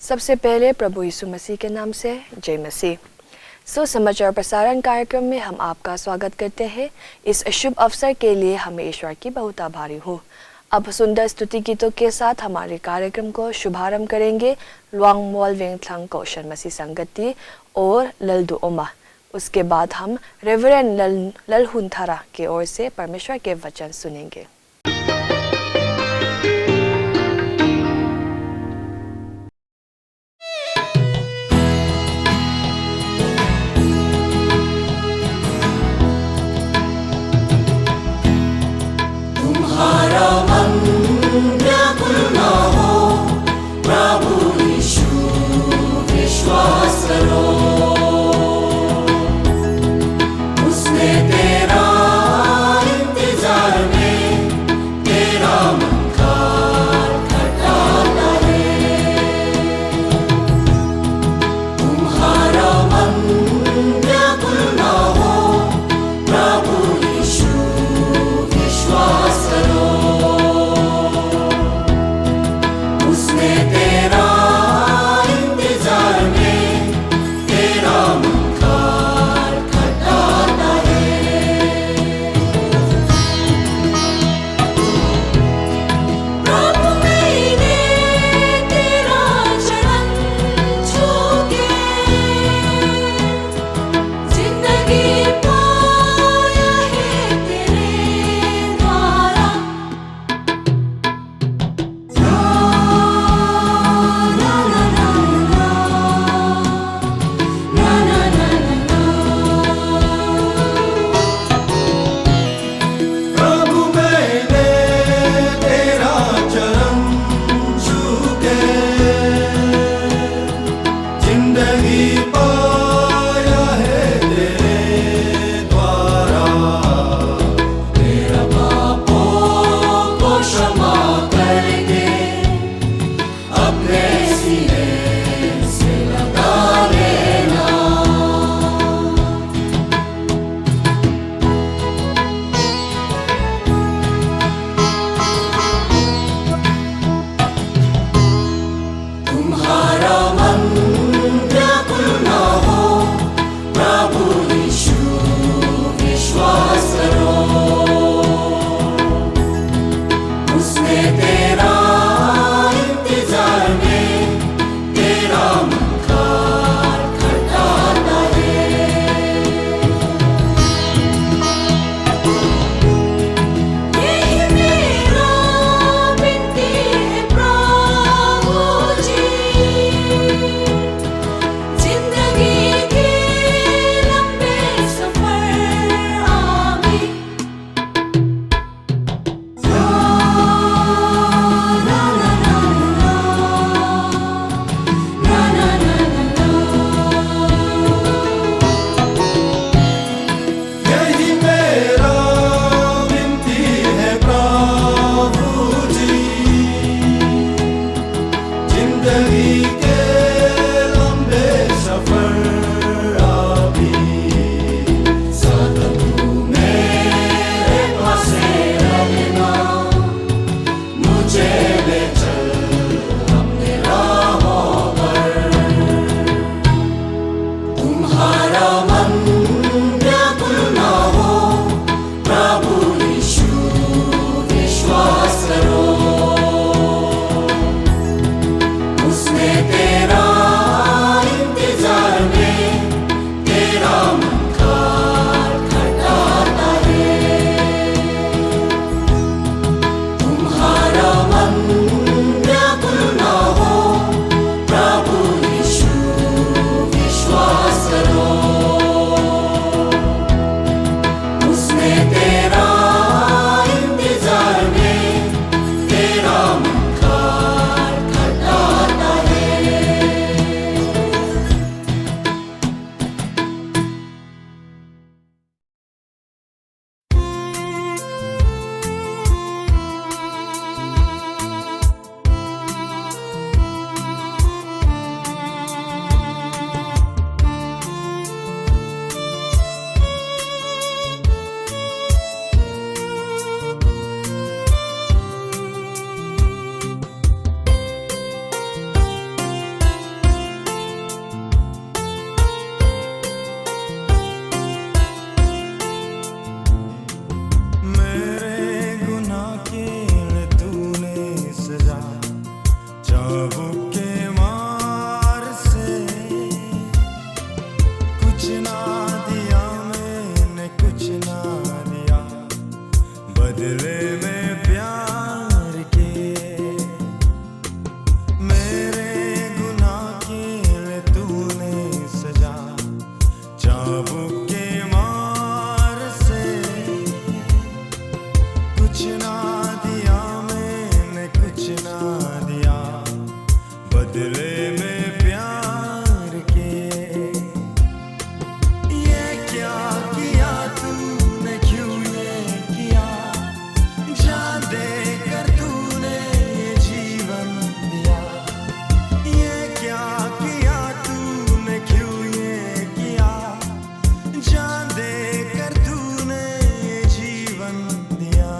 सबसे पहले प्रभु यीशु मसीह के नाम से जय मसीह। सुसमाचार प्रसारण कार्यक्रम में हम आपका स्वागत करते हैं। इस शुभ अवसर के लिए हमें ईश्वर की बहुत आभारी हूँ। अब सुंदर स्तुति गीतों के साथ हमारे कार्यक्रम को शुभारंभ करेंगे लुआंग मोल वेंगथंग कौशल मसीह संगति और ललदू ओमा। उसके बाद हम रेवरेंड ललहुन थारा की ओर से परमेश्वर के वचन सुनेंगे। उसने तेरा इंतजार में बदले में प्यार के, मेरे गुनाह के लिए तूने सजा चाबुक के मार से। कुछ ना दिया मैंने, कुछ ना दिया बदले में प्यार के। ये क्या किया तूने, क्यों ये किया, जान दे कर तूने ये जीवन दिया। ये क्या किया तूने, क्यों ये किया, जान दे कर तूने ये जीवन दिया।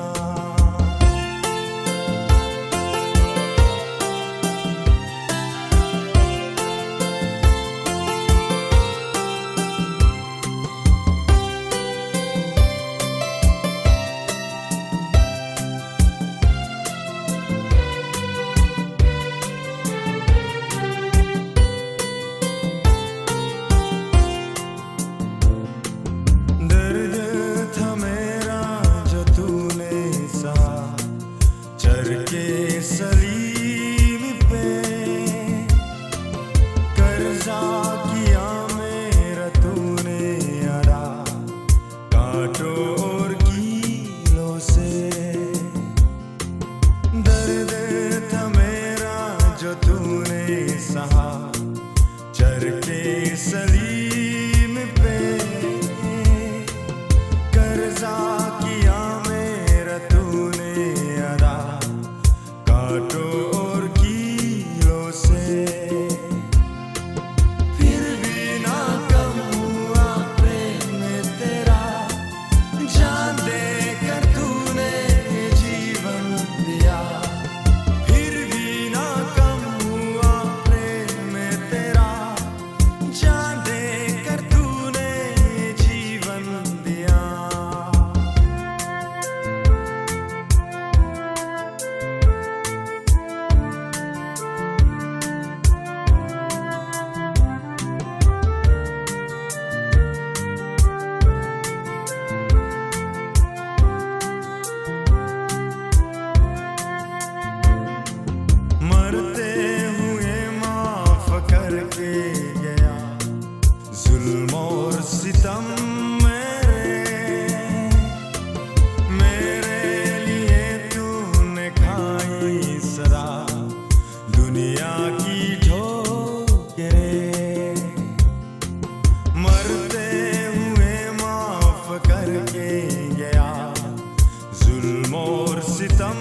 दर्द था मेरा जो तूने सहा चर के सलीम पे। कर्जा किया मेरा तूने अदा कांटों और कीलों से। दर्द था मेरा जो तूने सहा चर के सलीम पे। कर्जा किया मेरा तूने अदा कांटों और कीलों से। फिर भी ना कम हुआ प्रेम तेरा, जान दे कर तूने जीवन दिया। फिर भी ना कम हुआ प्रेम तेरा, जान दे कर तूने जीवन दिया। मरते हुए माफ करके गया जुल्म और सितम मेरे लिए तूने खाई सदा दुनिया की ठोकरें। मरते हुए माफ करके गया जुल्म और सितम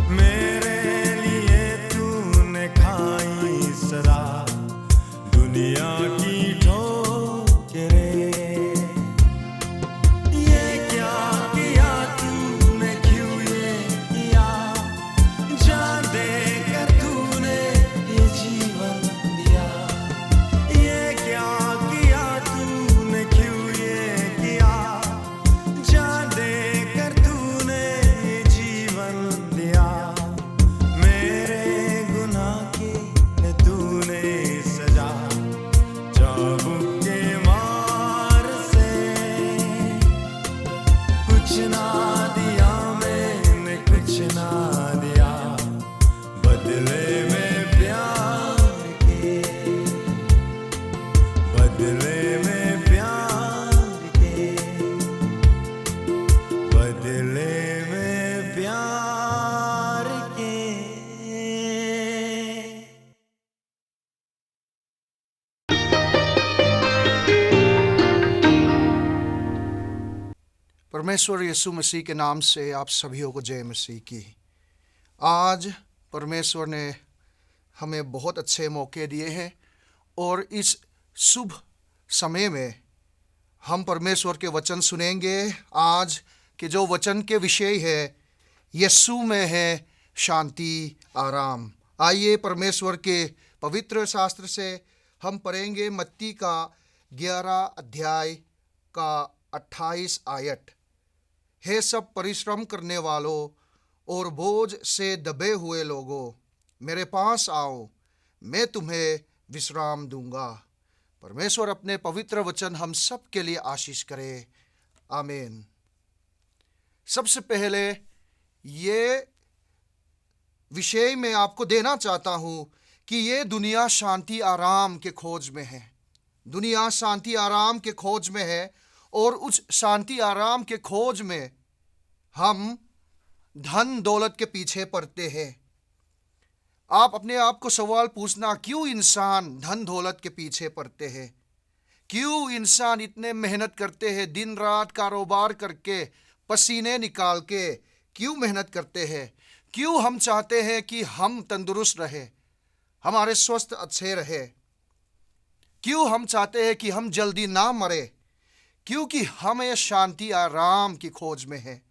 मेरे लिए तूने खाई सदा दुनिया की ठोकरें। ये क्या किया तूने, क्यों ये किया, जान दे कर तूने ये जीवन दिया। ये क्या किया तूने, क्यों ये किया, जान दे कर तूने ये जीवन दिया। मेरे गुनाह के लिए तूने सजा चाबुक के मार से। कुछ ना दिया मैंने, कुछ ना दिया बदले में प्यार के। बदले में प्यार के, बदले में प्यार के। परमेश्वर यीशु मसीह के नाम से आप सभी को जय मसीह की। आज परमेश्वर ने हमें बहुत अच्छे मौके दिए हैं और इस शुभ समय में हम परमेश्वर के वचन सुनेंगे। आज के जो वचन के विषय है, यीशु में है शांति आराम। आइए परमेश्वर के पवित्र शास्त्र से हम पढ़ेंगे मत्ती का 11 अध्याय का 28 आयत। हे सब परिश्रम करने वालों और बोझ से दबे हुए लोगों, मेरे पास आओ, मैं तुम्हें विश्राम दूंगा। परमेश्वर अपने पवित्र वचन हम सब के लिए आशीष करे। आमीन। सबसे पहले ये विषय मैं आपको देना चाहता हूं कि ये दुनिया शांति आराम के खोज में है। दुनिया शांति आराम के खोज में है और उस शांति आराम के खोज में हम धन दौलत के पीछे पड़ते हैं। आप अपने आप को सवाल पूछना, क्यों इंसान धन दौलत के पीछे पड़ते हैं? क्यों इंसान इतने मेहनत करते हैं, दिन रात कारोबार करके, पसीने निकाल के क्यों मेहनत करते हैं? क्यों हम चाहते हैं कि हम तंदुरुस्त रहे, हमारे स्वास्थ्य अच्छे रहे? क्यों हम चाहते हैं कि हम जल्दी ना मरे? क्योंकि हमें शांति आराम की खोज में है।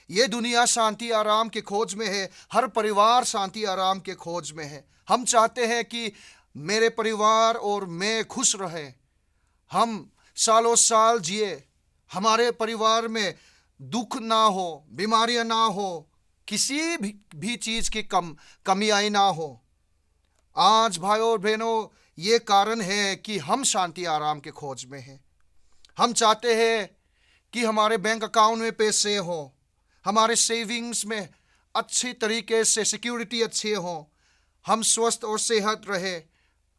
ये दुनिया शांति आराम के खोज में है। हर परिवार शांति आराम के खोज में है। हम चाहते हैं कि मेरे परिवार और मैं खुश रहे, हम सालों साल जिए, हमारे परिवार में दुख ना हो, बीमारियां ना हो, किसी भी चीज की कमी ना हो। आज भाइयों और बहनों, ये कारण है कि हम शांति आराम के खोज में हैं। हम चाहते हैं कि हमारे बैंक अकाउंट में पैसे हो, हमारे सेविंग्स में अच्छी तरीके से सिक्योरिटी अच्छे हो, हम स्वस्थ और सेहत रहे,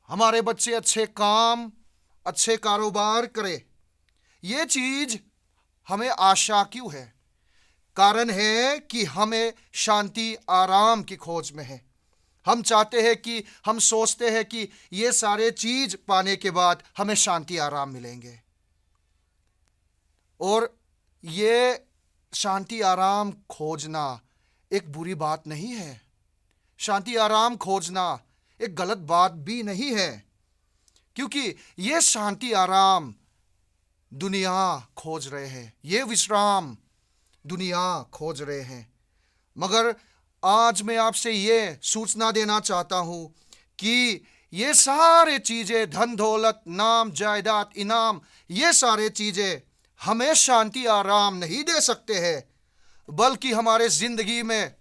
हमारे बच्चे अच्छे कारोबार करें। ये चीज हमें आशा क्यों है? कारण है कि हमें शांति आराम की खोज में है। हम चाहते हैं कि हम सोचते हैं कि ये सारे चीज पाने के बाद हमें शांति आराम मिलेंगे। और ये शांति आराम खोजना एक बुरी बात नहीं है। शांति आराम खोजना एक गलत बात भी नहीं है, क्योंकि ये शांति आराम दुनिया खोज रहे हैं, ये विश्राम दुनिया खोज रहे हैं। मगर आज मैं आपसे ये सूचना देना चाहता हूं कि ये सारे चीजें, धन दौलत, नाम, जायदाद, इनाम, ये सारे चीजें हमें शांति आराम नहीं दे सकते हैं, बल्कि हमारे जिंदगी में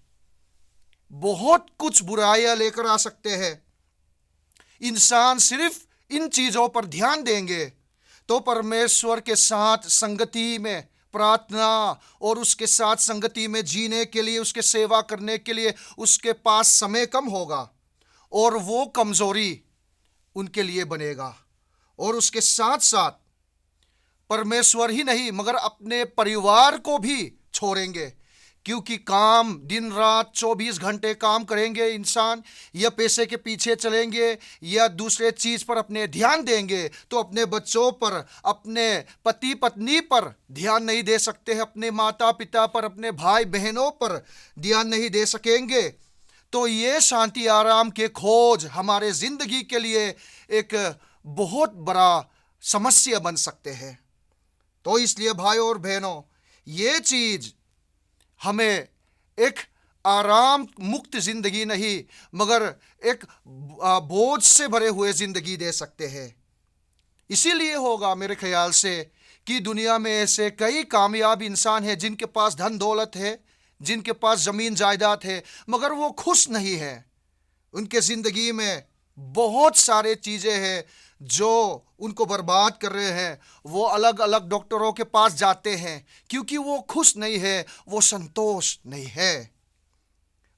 बहुत कुछ बुराइयां लेकर आ सकते हैं। इंसान सिर्फ इन चीजों पर ध्यान देंगे तो परमेश्वर के साथ संगति में, प्रार्थना और उसके साथ संगति में जीने के लिए, उसके सेवा करने के लिए उसके पास समय कम होगा और वो कमजोरी उनके लिए बनेगा। और उसके साथ साथ परमेश्वर ही नहीं मगर अपने परिवार को भी छोड़ेंगे, क्योंकि काम, दिन रात 24 घंटे काम करेंगे इंसान, या पैसे के पीछे चलेंगे या दूसरे चीज पर अपने ध्यान देंगे तो अपने बच्चों पर, अपने पति पत्नी पर ध्यान नहीं दे सकते हैं, अपने माता पिता पर, अपने भाई बहनों पर ध्यान नहीं दे सकेंगे। तो ये शांति आराम के खोज हमारे जिंदगी के लिए एक बहुत बड़ा समस्या बन सकते हैं। तो इसलिए भाइयों और बहनों, ये चीज हमें एक आराम मुक्त जिंदगी नहीं मगर एक बोझ से भरे हुए जिंदगी दे सकते हैं। इसीलिए होगा मेरे ख्याल से कि दुनिया में ऐसे कई कामयाब इंसान हैं जिनके पास धन दौलत है, जिनके पास जमीन जायदाद है, मगर वो खुश नहीं है। उनके जिंदगी में बहुत सारे चीजें हैं जो उनको बर्बाद कर रहे हैं। वो अलग अलग डॉक्टरों के पास जाते हैं क्योंकि वो खुश नहीं है, वो संतोष नहीं है।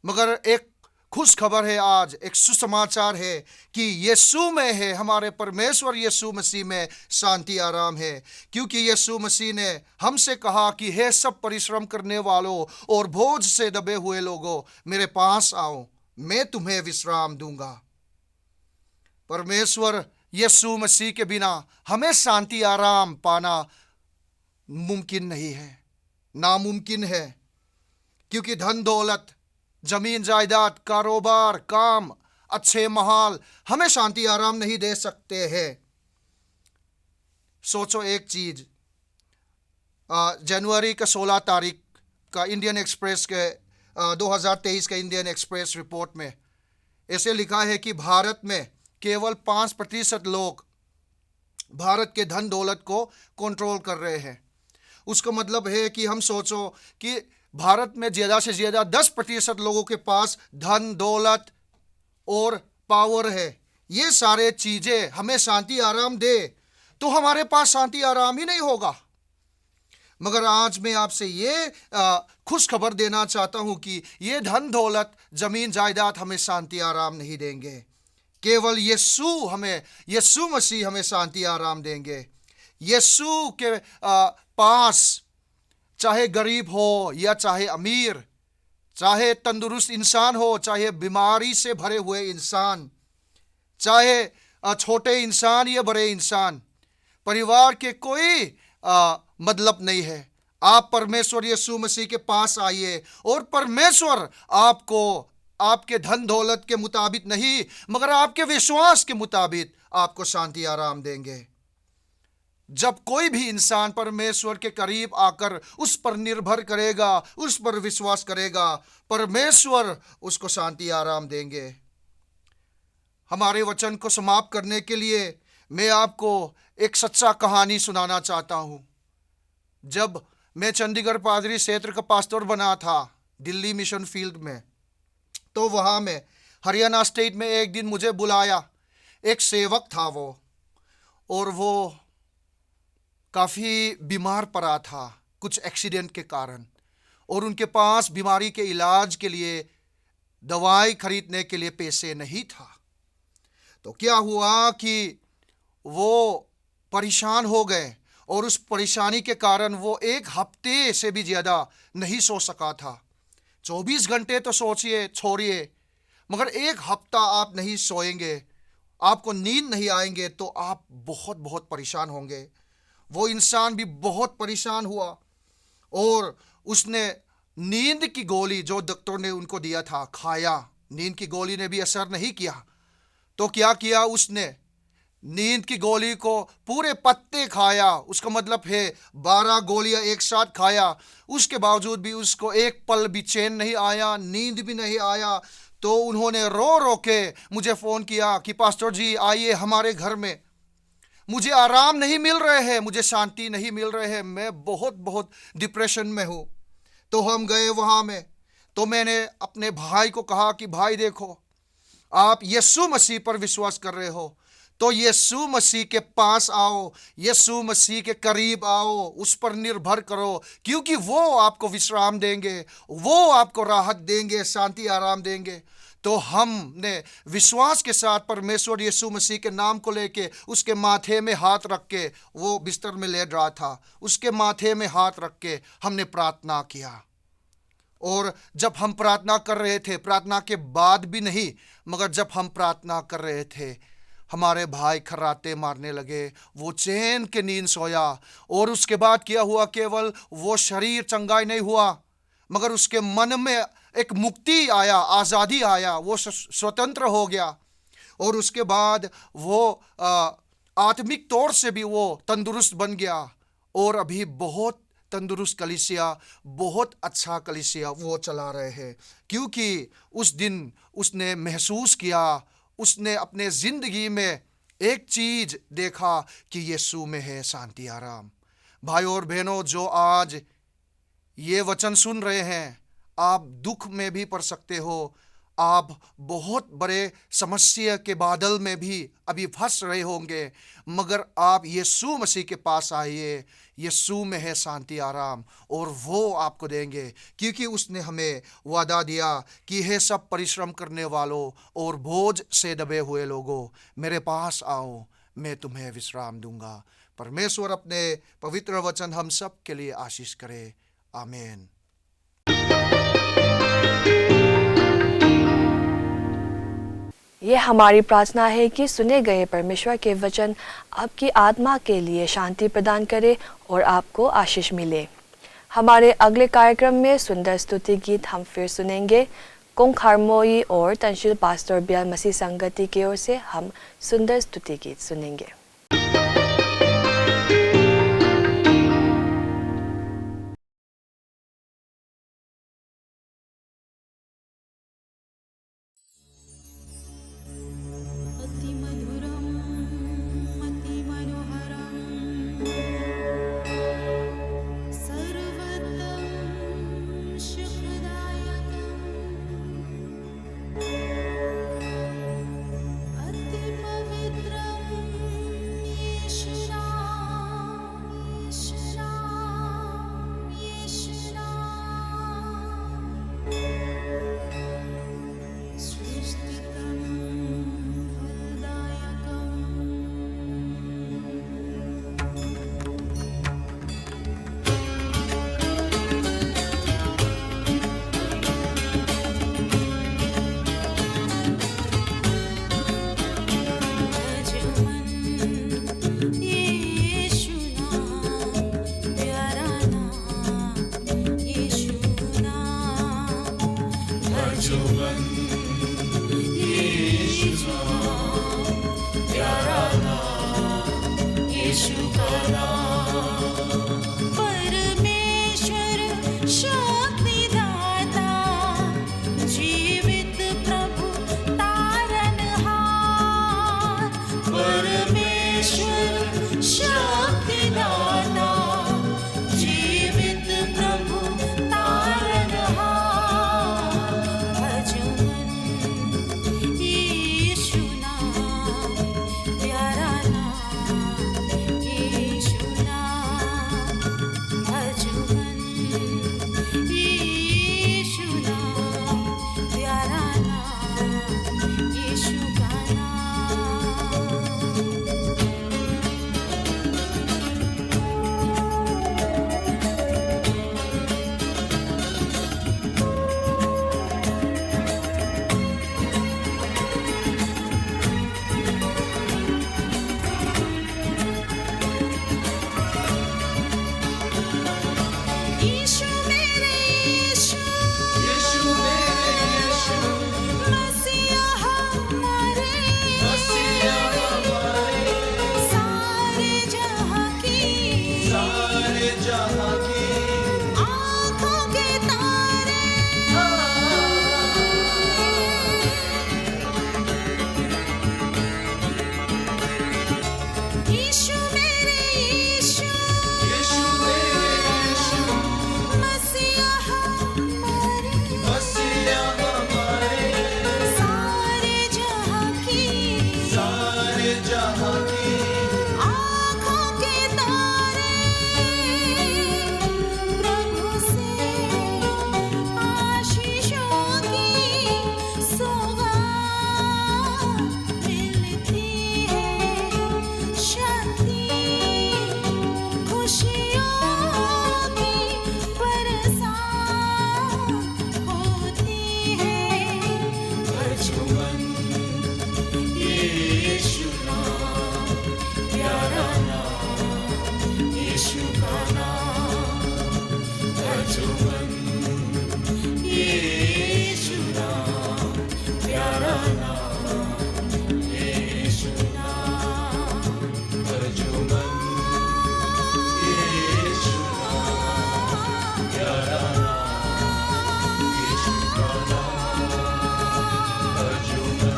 मगर एक खुश खबर है, आज एक सुसमाचार है कि यीशु में है, हमारे परमेश्वर यीशु मसीह में शांति आराम है। क्योंकि यीशु मसीह ने हमसे कहा कि हे सब परिश्रम करने वालों और बोझ से दबे हुए लोगों, मेरे पास आओ, मैं तुम्हें विश्राम दूंगा। परमेश्वर यीशु मसीह के बिना हमें शांति आराम पाना मुमकिन नहीं है, नामुमकिन है। क्योंकि धन दौलत, जमीन जायदाद, कारोबार, काम, अच्छे माहौल हमें शांति आराम नहीं दे सकते हैं। सोचो एक चीज, जनवरी का 16 तारीख का इंडियन एक्सप्रेस के 2023 के इंडियन एक्सप्रेस रिपोर्ट में ऐसे लिखा है कि भारत में केवल 5% लोग भारत के धन दौलत को कंट्रोल कर रहे हैं। उसका मतलब है कि हम सोचो कि भारत में ज़्यादा से ज़्यादा 10% लोगों के पास धन दौलत और पावर है। ये सारे चीज़ें हमें शांति आराम दे तो हमारे पास शांति आराम ही नहीं होगा। मगर आज मैं आपसे ये खुश खबर देना चाहता हूं कि ये धन दौलत, जमीन जायदाद हमें शांति आराम नहीं देंगे। केवल यीशु मसीह हमें शांति आराम देंगे। यीशु के पास चाहे गरीब हो या चाहे अमीर, चाहे तंदुरुस्त इंसान हो, चाहे बीमारी से भरे हुए इंसान, चाहे छोटे इंसान या बड़े इंसान, परिवार के कोई मतलब नहीं है। आप परमेश्वर यीशु मसीह के पास आइए और परमेश्वर आपको आपके धन दौलत के मुताबिक नहीं, मगर आपके विश्वास के मुताबिक आपको शांति आराम देंगे। जब कोई भी इंसान परमेश्वर के करीब आकर उस पर निर्भर करेगा, उस पर विश्वास करेगा, परमेश्वर उसको शांति आराम देंगे। हमारे वचन को समाप्त करने के लिए मैं आपको एक सच्चा कहानी सुनाना चाहता हूँ। जब मैं चंडीगढ़ पादरी क्षेत्र का पास्टर बना था दिल्ली मिशन फील्ड में, तो वहाँ में हरियाणा स्टेट में एक दिन मुझे बुलाया। एक सेवक था वो, और वो काफ़ी बीमार पड़ा था कुछ एक्सीडेंट के कारण, और उनके पास बीमारी के इलाज के लिए दवाई खरीदने के लिए पैसे नहीं था। तो क्या हुआ कि वो परेशान हो गए, और उस परेशानी के कारण वो एक हफ्ते से भी ज़्यादा नहीं सो सका था। 24 घंटे तो सोचिए छोड़िए, मगर एक हफ्ता आप नहीं सोएंगे, आपको नींद नहीं आएंगे, तो आप बहुत बहुत परेशान होंगे। वो इंसान भी बहुत परेशान हुआ, और उसने नींद की गोली जो डॉक्टर ने उनको दिया था खाया। नींद की गोली ने भी असर नहीं किया। तो क्या किया उसने? नींद की गोली को पूरे पत्ते खाया। उसका मतलब है 12 गोलियां एक साथ खाया। उसके बावजूद भी उसको एक पल भी चैन नहीं आया, नींद भी नहीं आया। तो उन्होंने रो रो के मुझे फ़ोन किया कि पास्टर जी आइए हमारे घर में, मुझे आराम नहीं मिल रहे हैं, मुझे शांति नहीं मिल रहे हैं, मैं बहुत बहुत डिप्रेशन में हूँ। तो हम गए वहाँ में। तो मैंने अपने भाई को कहा कि भाई देखो, आप यीशु मसीह पर विश्वास कर रहे हो, तो यीशु मसीह के पास आओ, यीशु मसीह के करीब आओ, उस पर निर्भर करो, क्योंकि वो आपको विश्राम देंगे, वो आपको राहत देंगे, शांति आराम देंगे। तो हमने विश्वास के साथ परमेश्वर यीशु मसीह के नाम को लेके उसके माथे में हाथ रख के, वो बिस्तर में लेट रहा था, उसके माथे में हाथ रख के हमने प्रार्थना किया। और जब हम प्रार्थना कर रहे थे, प्रार्थना के बाद भी नहीं, मगर जब हम प्रार्थना कर रहे थे, हमारे भाई खर्राटे मारने लगे। वो चैन के नींद सोया। और उसके बाद क्या हुआ? केवल वो शरीर चंगाई नहीं हुआ, मगर उसके मन में एक मुक्ति आया, आज़ादी आया, वो स्वतंत्र हो गया। और उसके बाद वो आत्मिक तौर से भी वो तंदुरुस्त बन गया, और अभी बहुत तंदुरुस्त कलीसिया, बहुत अच्छा कलीसिया वो चला रहे हैं, क्योंकि उस दिन उसने महसूस किया, उसने अपने ज़िंदगी में एक चीज़ देखा कि यीशु में है शांति आराम। भाई और बहनों, जो आज ये वचन सुन रहे हैं, आप दुख में भी पड़ सकते हो, आप बहुत बड़े समस्या के बादल में भी अभी फंस रहे होंगे, मगर आप यीशु मसीह के पास आइए। यीशु में है शांति आराम, और वो आपको देंगे, क्योंकि उसने हमें वादा दिया कि हे सब परिश्रम करने वालों और बोझ से दबे हुए लोगों, मेरे पास आओ, मैं तुम्हें विश्राम दूंगा। परमेश्वर अपने पवित्र वचन हम सब के लिए आशीष करे। आमीन। ये हमारी प्रार्थना है कि सुने गए परमेश्वर के वचन आपकी आत्मा के लिए शांति प्रदान करे और आपको आशीष मिले। हमारे अगले कार्यक्रम में सुंदर स्तुति गीत हम फिर सुनेंगे। कुंग हारमोई और तंशिल पास्टर बियान मसीह संगति की ओर से हम सुंदर स्तुति गीत सुनेंगे। जहां की आँखों के तारे यीशु मेरे यीशु यीशु मेरे यीशु मसीहा हमारे मसीहा हमारे सारे जहां की आँखों के तारे प्रभु से आशीषों की सौगात मिलती है शांति खुशियों की बरसात होती है अजूबन यीशु नाम प्यारा नाम यीशु का नाम अजूबन यीशु नाम प्यारा नाम यीशु नाम अजूबन यीशु नाम प्यारा नाम यीशु का नाम अजूबन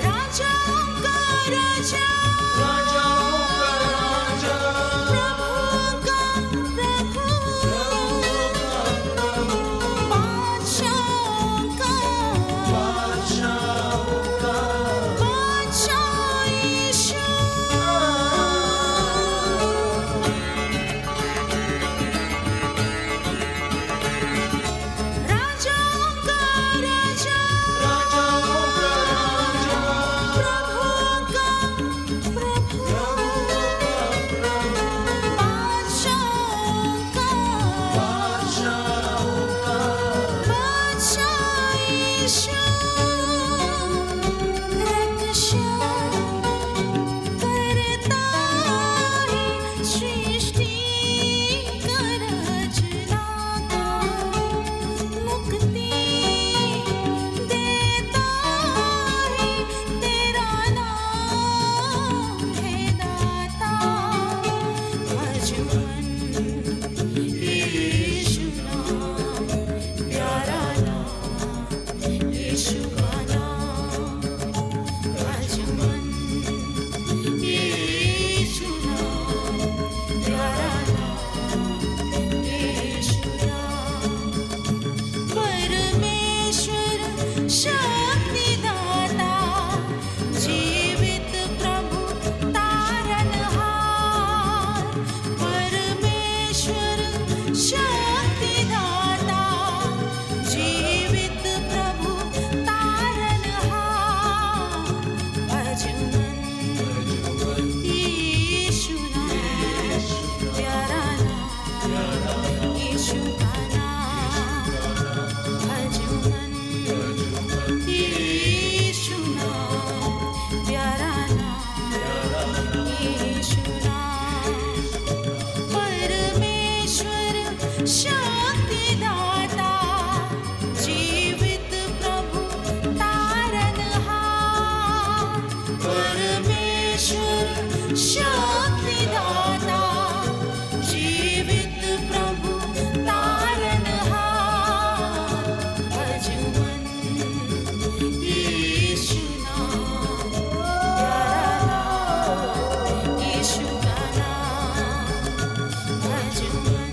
राजाओं का राजा राजाओं का राजा प्रभुओं का प्रभु बादशाहों का बादशाहों का बादशाह यीशु राजाओं का राजा राजाओं का राजा प्रभुओं का प्रभु बादशाहों का बादशाहों का बादशाह यीशु रक्षा करता है सृष्टि का रचनाता मुक्ति देता है तेरा नाम है दाता अजूबन यीशु नाम प्यारा नाम यीशु का नाम अजूबन यीशु नाम प्यारा नाम यीशु नाम परमेश्वर शक्तिदाता जीवित प्रभु तारनहार परमेश्वर शक्तिदाता जीवित प्रभु तारनहार अजूबन यीशु नाम प्यारा नाम यीशु का नाम अजूबन यीशु नाम प्यारा नाम यीशु नाम परमेश्वर शक्तिदाता जीवित प्रभु तारनहार परमेश्वर शक्तिदाता जीवित प्रभु तारनहार अजूबन यीशु नाम प्यारा नाम यीशु का नाम अजूबन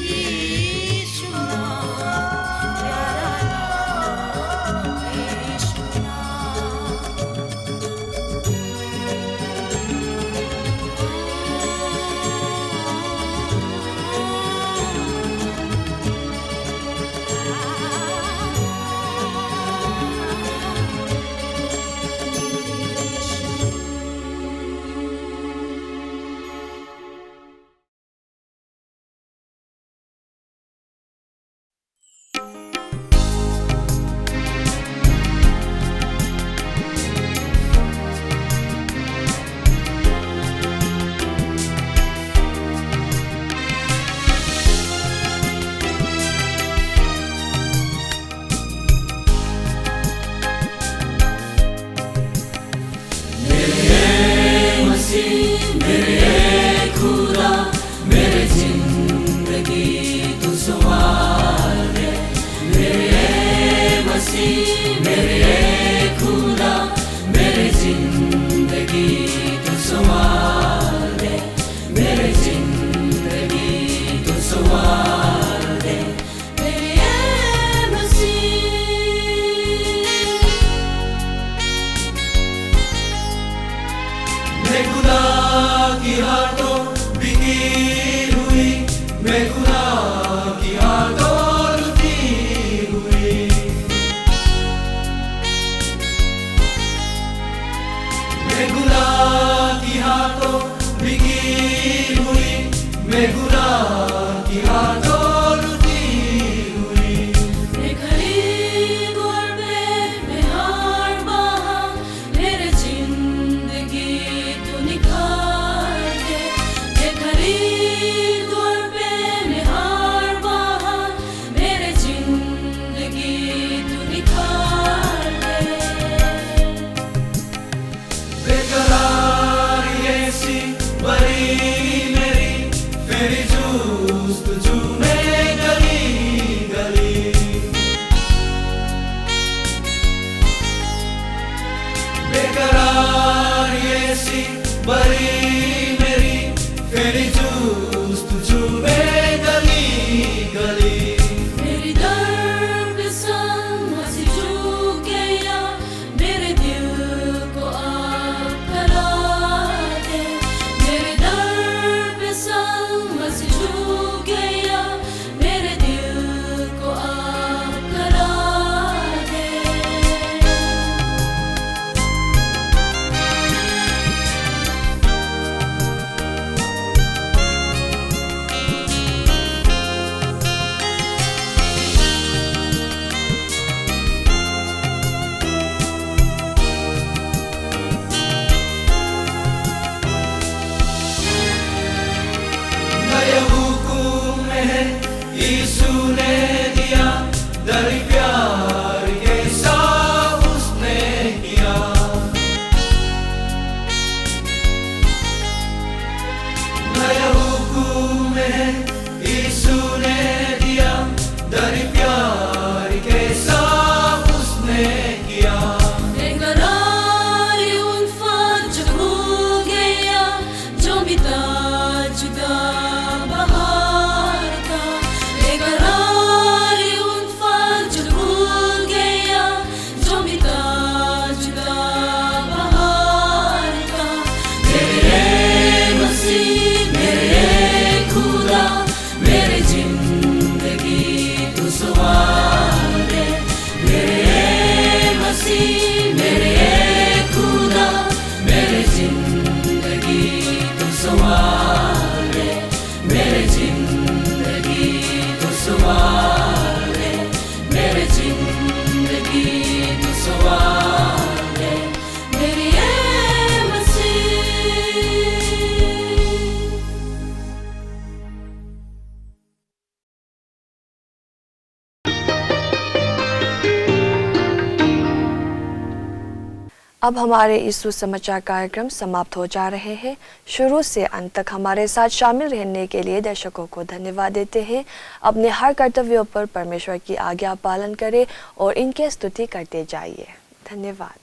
यीशु नाम प्यारा नाम यीशु नाम की हाथों बिकी हुई, मैं गुनाह की हाथों लुटी हुई। मैं गुनाह की हाथों बिकी हुई, मैं गुनाह की हाथों लुटी हुई। मैं खरीद और मैं हार बहा, मेरे जिंदगी तू निखार दे। मैं खरीद और मैं हार बहा, मेरे जिंदगी तू निखार दे। बेकरारी ऐसी बड़ी मेरी, फेरी जुस्तजू में गली गली। बेकरारी ऐसी बड़ी मेरी, फेरी जुस्तजू में गली गली। मेरी दर पे सांस झुक गया, मेरे दिल को आप करार दे। मेरे दर पे सांस झुक गया, मेरे दिल को आप करार दे। नया हुकुम है यीशु ने दिया, दर प्यार के साथ उसने किया। नया हुकुम है यीशु ने दिया, दर प्यार के साथ उसने किया। बेकरारी उन फज भूल गया, जो बिता जुदा बहार का। बेकरारी उन फज भूल गया, जो बिता जुदा बहार का। मेरे मसीह मेरे खुदा, मेरे जिंदगी तू सवार दे। मेरे मसीह मेरे खुदा, मेरे जिंदगी तू सवार दे। मेरे जिंदगी तू सवार दे। मेरे जिंदगी तू सवार दे। मेरे मसीह। अब हमारे इस सुसमाचार कार्यक्रम समाप्त हो जा रहे हैं। शुरू से अंत तक हमारे साथ शामिल रहने के लिए दर्शकों को धन्यवाद देते हैं। अपने हर कर्तव्यों पर परमेश्वर की आज्ञा पालन करें और इनकी स्तुति करते जाइए। धन्यवाद।